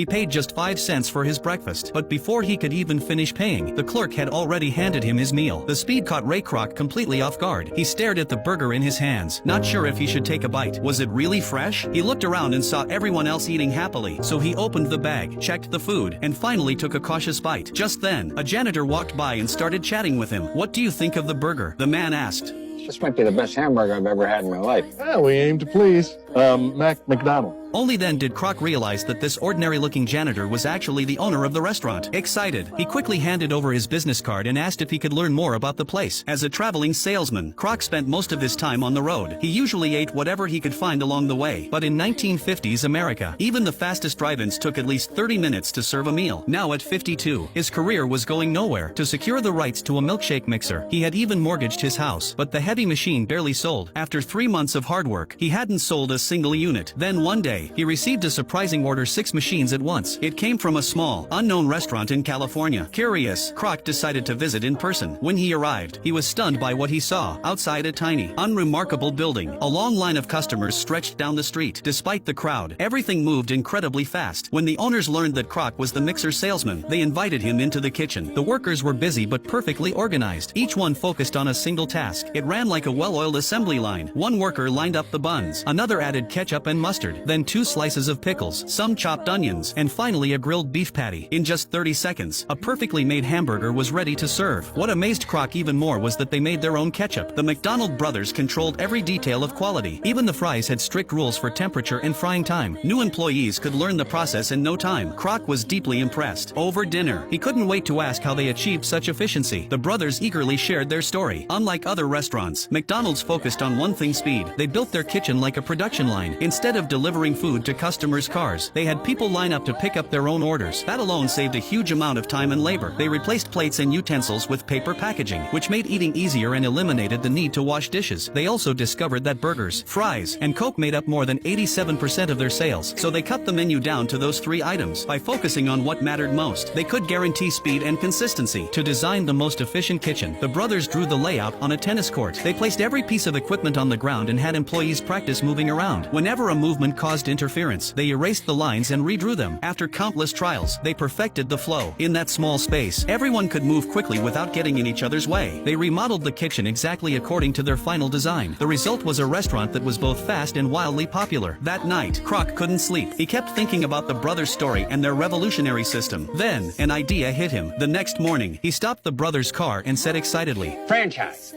He paid just 5 cents for his breakfast, but before he could even finish paying, the clerk had already handed him his meal. The speed caught Ray Kroc completely off guard. He stared at the burger in his hands, not sure if he should take a bite. Was it really fresh? He looked around and saw everyone else eating happily, so he opened the bag, checked the food, and finally took a cautious bite. Just then, a janitor walked by and started chatting with him. "What do you think of the burger?" the man asked. This might be the best hamburger I've ever had in my life. Well, we aim to please. McDonald. Only then did Kroc realize that this ordinary-looking janitor was actually the owner of the restaurant. Excited, he quickly handed over his business card and asked if he could learn more about the place. As a traveling salesman, Kroc spent most of his time on the road. He usually ate whatever he could find along the way. But in 1950s America, even the fastest drive-ins took at least 30 minutes to serve a meal. Now at 52, his career was going nowhere. To secure the rights to a milkshake mixer, he had even mortgaged his house. But the heavy machine barely sold. After 3 months of hard work, he hadn't sold a single unit. Then one day, he received a surprising order: 6 machines at once. It came from a small, unknown restaurant in California. Curious, Kroc decided to visit in person. When he arrived, he was stunned by what he saw. Outside a tiny, unremarkable building, a long line of customers stretched down the street. Despite the crowd, everything moved incredibly fast. When the owners learned that Kroc was the mixer salesman, they invited him into the kitchen. The workers were busy but perfectly organized. Each one focused on a single task. It ran like a well-oiled assembly line. One worker lined up the buns, another added ketchup and mustard, then 2 slices of pickles, some chopped onions, and finally a grilled beef patty. In just 30 seconds, a perfectly made hamburger was ready to serve. What amazed Kroc even more was that they made their own ketchup. The McDonald brothers controlled every detail of quality. Even the fries had strict rules for temperature and frying time. New employees could learn the process in no time. Kroc was deeply impressed. Over dinner, he couldn't wait to ask how they achieved such efficiency. The brothers eagerly shared their story. Unlike other restaurants, McDonald's focused on one thing: speed. They built their kitchen like a production line. Instead of delivering food to customers' cars, they had people line up to pick up their own orders. That alone saved a huge amount of time and labor. They replaced plates and utensils with paper packaging, which made eating easier and eliminated the need to wash dishes. They also discovered that burgers, fries, and Coke made up more than 87% of their sales, so they cut the menu down to those 3 items. By focusing on what mattered most, they could guarantee speed and consistency. To design the most efficient kitchen, the brothers drew the layout on a tennis court. They placed every piece of equipment on the ground and had employees practice moving around. Whenever a movement caused interference, they erased the lines and redrew them. After countless trials, they perfected the flow. In that small space, everyone could move quickly without getting in each other's way. They remodeled the kitchen exactly according to their final design. The result was a restaurant that was both fast and wildly popular. That night, Kroc couldn't sleep. He kept thinking about the brothers' story and their revolutionary system. Then, an idea hit him. The next morning, he stopped the brothers' car and said excitedly, Franchise.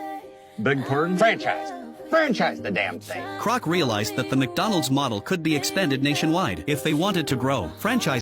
Beg pardon? Franchise. Franchise the damn thing. Kroc realized that the McDonald's model could be expanded nationwide. If they wanted to grow, franchise